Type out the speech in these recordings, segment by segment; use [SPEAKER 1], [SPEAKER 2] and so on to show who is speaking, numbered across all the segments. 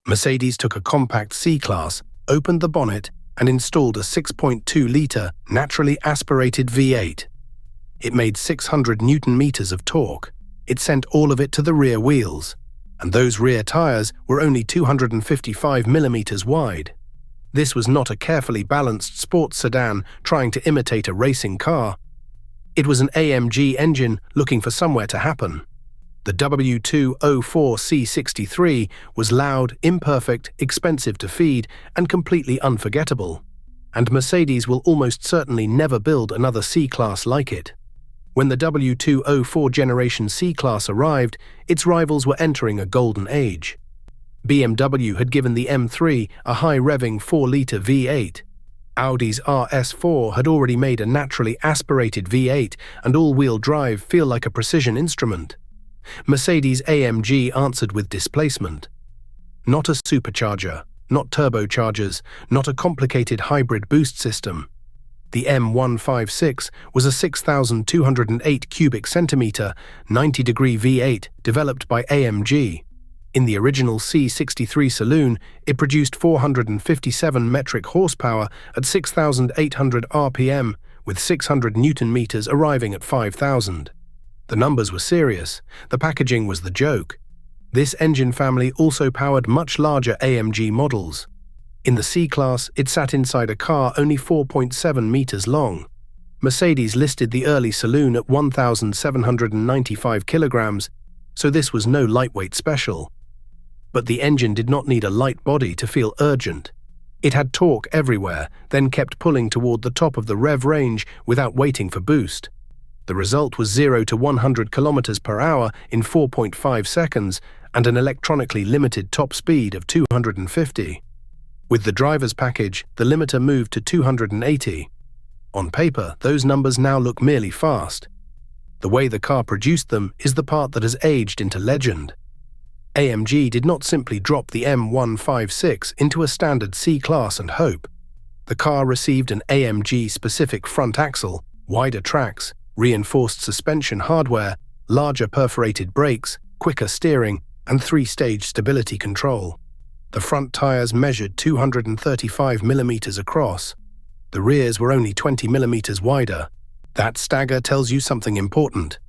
[SPEAKER 1] Mercedes took a compact C-Class, opened the bonnet, and installed a 6.2-litre naturally aspirated V8. It made 600 Newton-meters of torque. It sent all of it to the rear wheels, and those rear tires were only 255 millimeters wide. This was not a carefully balanced sports sedan trying to imitate a racing car. It was an AMG engine looking for somewhere to happen. The W204 C63 was loud, imperfect, expensive to feed, and completely unforgettable. And Mercedes will almost certainly never build another C-Class like it. When the W204 generation C-Class arrived, its rivals were entering a golden age. BMW had given the M3 a high-revving 4-litre V8. Audi's RS4 had already made a naturally aspirated V8, and all-wheel drive feel like a precision instrument. Mercedes AMG answered with displacement. Not a supercharger, not turbochargers, not a complicated hybrid boost system. The M156 was a 6,208 cubic centimeter, 90-degree V8 developed by AMG. In the original C63 Saloon, it produced 457 metric horsepower at 6,800 RPM, with 600 Newton-meters arriving at 5,000. The numbers were serious. The packaging was the joke. This engine family also powered much larger AMG models. In the C-Class, it sat inside a car only 4.7 meters long. Mercedes listed the early Saloon at 1,795 kilograms, so this was no lightweight special. But the engine did not need a light body to feel urgent. It had torque everywhere, then kept pulling toward the top of the rev range without waiting for boost. The result was 0 to 100 kilometers per hour in 4.5 seconds and an electronically limited top speed of 250. With the driver's package, the limiter moved to 280. On paper, those numbers now look merely fast. The way the car produced them is the part that has aged into legend. AMG did not simply drop the M156 into a standard C-Class and hope. The car received an AMG-specific front axle, wider tracks, reinforced suspension hardware, larger perforated brakes, quicker steering, and 3-stage stability control. The front tires measured 235 millimeters across. The rears were only 20 millimeters wider. That stagger tells you something important.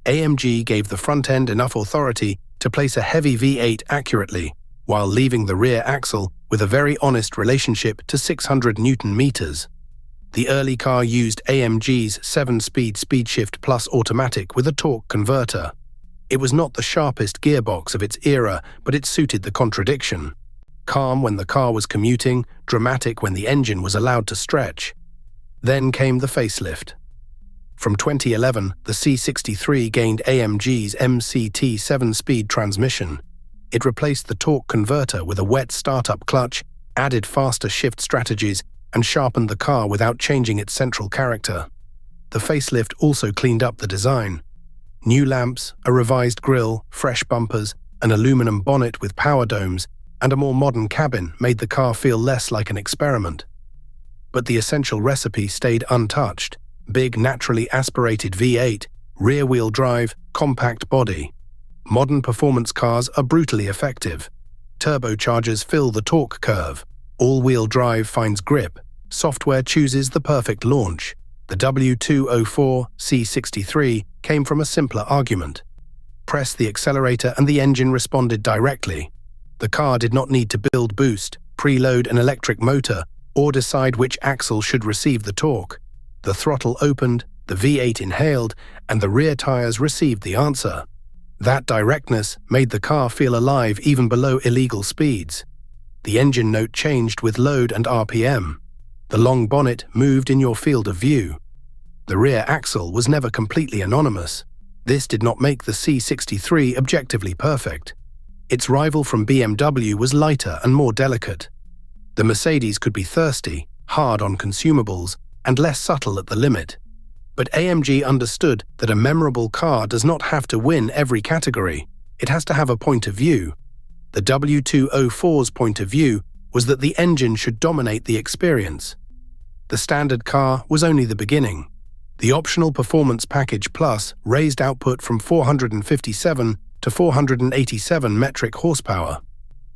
[SPEAKER 1] AMG gave the front end enough authority to place a heavy V8 accurately, while leaving the rear axle with a very honest relationship to 600 Newton-meters. The early car used AMG's 7-speed SpeedShift Plus automatic with a torque converter. It was not the sharpest gearbox of its era, but it suited the contradiction. Calm when the car was commuting, dramatic when the engine was allowed to stretch. Then came the facelift. From 2011, the C63 gained AMG's MCT 7-speed transmission. It replaced the torque converter with a wet startup clutch, added faster shift strategies, and sharpened the car without changing its central character. The facelift also cleaned up the design. New lamps, a revised grille, fresh bumpers, an aluminum bonnet with power domes, and a more modern cabin made the car feel less like an experiment. But the essential recipe stayed untouched. Big, naturally aspirated V8, rear-wheel drive, compact body. Modern performance cars are brutally effective. Turbochargers fill the torque curve. All-wheel drive finds grip. Software chooses the perfect launch. The W204 C63 came from a simpler argument. Press the accelerator and the engine responded directly. The car did not need to build boost, preload an electric motor, or decide which axle should receive the torque. The throttle opened, the V8 inhaled, and the rear tires received the answer. That directness made the car feel alive even below illegal speeds. The engine note changed with load and RPM. The long bonnet moved in your field of view. The rear axle was never completely anonymous. This did not make the C63 objectively perfect. Its rival from BMW was lighter and more delicate. The Mercedes could be thirsty, hard on consumables, and less subtle at the limit. But AMG understood that a memorable car does not have to win every category. It has to have a point of view. The W204's point of view was that the engine should dominate the experience. The standard car was only the beginning. The optional Performance Package Plus raised output from 457 to 487 metric horsepower.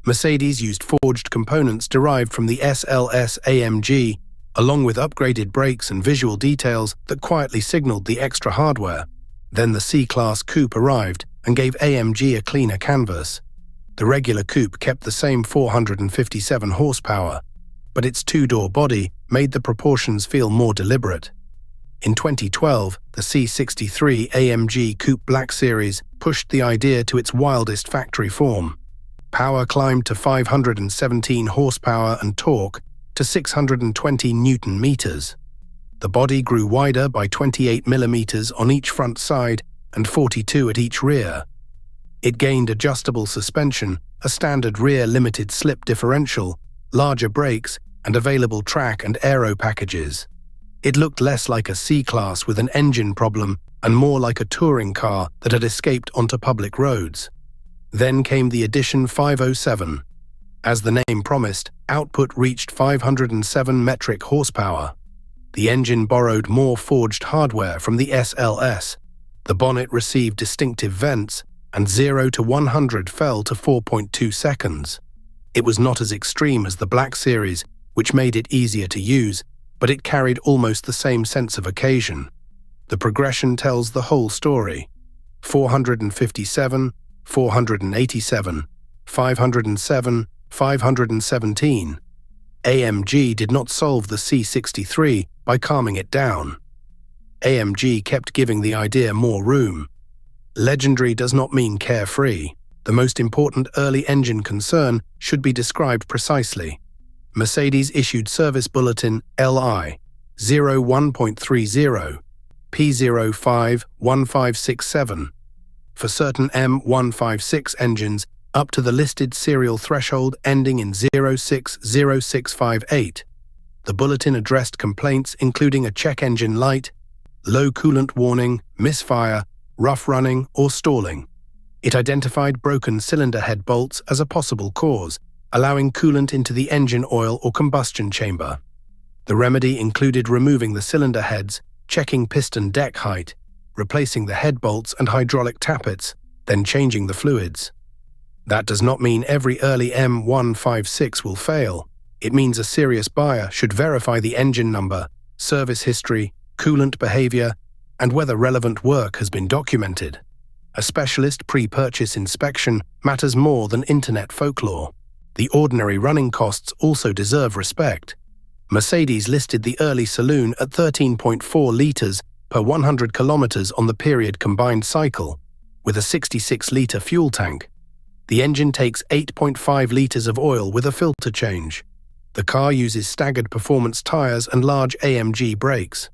[SPEAKER 1] Mercedes used forged components derived from the SLS AMG, along with upgraded brakes and visual details that quietly signaled the extra hardware. Then the C-Class coupe arrived and gave AMG a cleaner canvas. The regular coupe kept the same 457 horsepower, but its two-door body made the proportions feel more deliberate. In 2012, the C63 AMG Coupe Black Series pushed the idea to its wildest factory form. Power climbed to 517 horsepower and torque to 620 Newton meters. The body grew wider by 28 millimeters on each front side and 42 at each rear. It gained adjustable suspension, a standard rear limited slip differential, larger brakes, and available track and aero packages. It looked less like a C-Class with an engine problem and more like a touring car that had escaped onto public roads. Then came the Edition 507. As the name promised, output reached 507 metric horsepower. The engine borrowed more forged hardware from the SLS. The bonnet received distinctive vents, and 0 to 100 fell to 4.2 seconds. It was not as extreme as the Black Series, which made it easier to use, but it carried almost the same sense of occasion. The progression tells the whole story. 457, 487, 507, 517. AMG did not solve the C63 by calming it down. AMG kept giving the idea more room. Legendary does not mean carefree. The most important early engine concern should be described precisely. Mercedes issued Service Bulletin LI 01.30 P051567 for certain M156 engines up to the listed serial threshold ending in 060658. The bulletin addressed complaints including a check engine light, low coolant warning, misfire, rough running, or stalling. It identified broken cylinder head bolts as a possible cause, allowing coolant into the engine oil or combustion chamber. The remedy included removing the cylinder heads, checking piston deck height, replacing the head bolts and hydraulic tappets, then changing the fluids. That does not mean every early M156 will fail. It means a serious buyer should verify the engine number, service history, coolant behavior, and whether relevant work has been documented. A specialist pre-purchase inspection matters more than internet folklore. The ordinary running costs also deserve respect. Mercedes listed the early saloon at 13.4 litres per 100 kilometers on the period combined cycle, with a 66-litre fuel tank. The engine takes 8.5 litres of oil with a filter change. The car uses staggered performance tyres and large AMG brakes.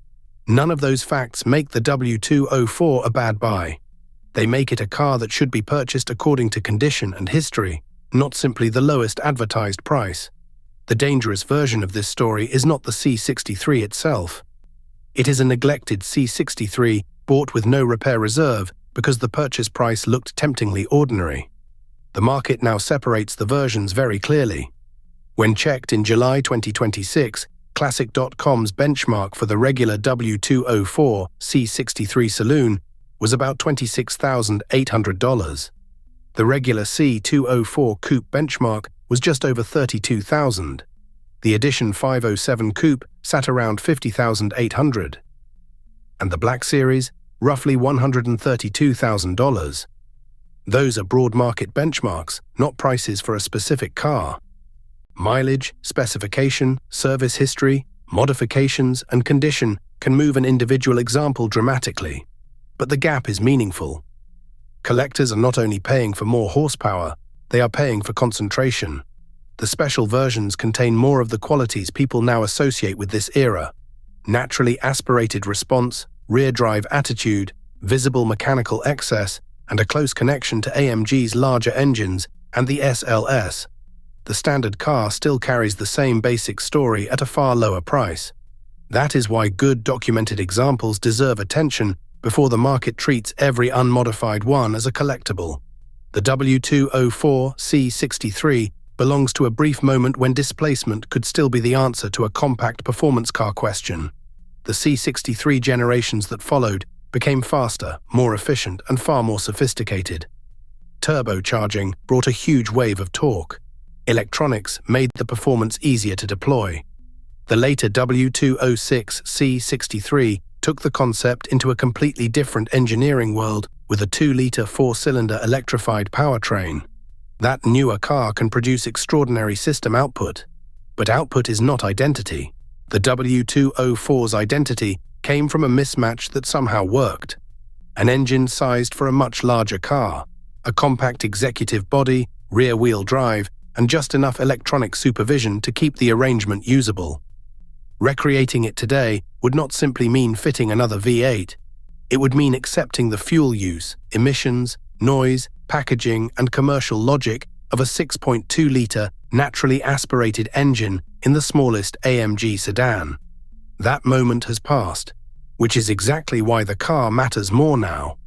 [SPEAKER 1] None of those facts make the W204 a bad buy. They make it a car that should be purchased according to condition and history, not simply the lowest advertised price. The dangerous version of this story is not the C63 itself. It is a neglected C63 bought with no repair reserve because the purchase price looked temptingly ordinary. The market now separates the versions very clearly. When checked in July 2026, Classic.com's benchmark for the regular W204 C63 Saloon was about $26,800. The regular C204 Coupe benchmark was just over $32,000. The Edition 507 Coupe sat around $50,800. And the Black Series, roughly $132,000. Those are broad market benchmarks, not prices for a specific car. Mileage, specification, service history, modifications, and condition can move an individual example dramatically. But the gap is meaningful. Collectors are not only paying for more horsepower, they are paying for concentration. The special versions contain more of the qualities people now associate with this era: naturally aspirated response, rear-drive attitude, visible mechanical excess, and a close connection to AMG's larger engines and the SLS. The standard car still carries the same basic story at a far lower price. That is why good documented examples deserve attention before the market treats every unmodified one as a collectible. The W204 C63 belongs to a brief moment when displacement could still be the answer to a compact performance car question. The C63 generations that followed became faster, more efficient, and far more sophisticated. Turbocharging brought a huge wave of torque. Electronics made the performance easier to deploy. The later W206 C63 took the concept into a completely different engineering world with a 2-liter 4-cylinder electrified powertrain. That newer car can produce extraordinary system output. But output is not identity. The W204's identity came from a mismatch that somehow worked. An engine sized for a much larger car, a compact executive body, rear-wheel drive, and just enough electronic supervision to keep the arrangement usable. Recreating it today would not simply mean fitting another V8. It would mean accepting the fuel use, emissions, noise, packaging, and commercial logic of a 6.2-liter, naturally aspirated engine in the smallest AMG sedan. That moment has passed, which is exactly why the car matters more now.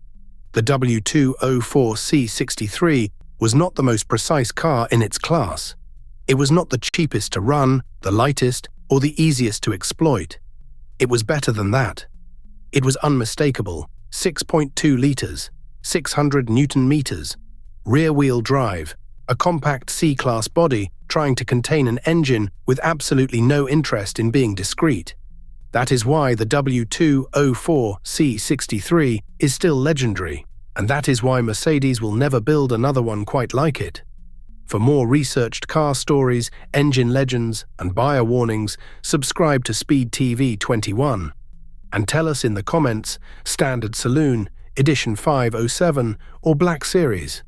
[SPEAKER 1] The W204 C63 was not the most precise car in its class. It was not the cheapest to run, the lightest, or the easiest to exploit. It was better than that. It was unmistakable, 6.2 liters, 600 Newton meters, rear-wheel drive, a compact C-Class body trying to contain an engine with absolutely no interest in being discreet. That is why the W204 C63 is still legendary, and that is why Mercedes will never build another one quite like it. For more researched car stories, engine legends, and buyer warnings, subscribe to Speed TV 21. And tell us in the comments, Standard Saloon, Edition 507, or Black Series.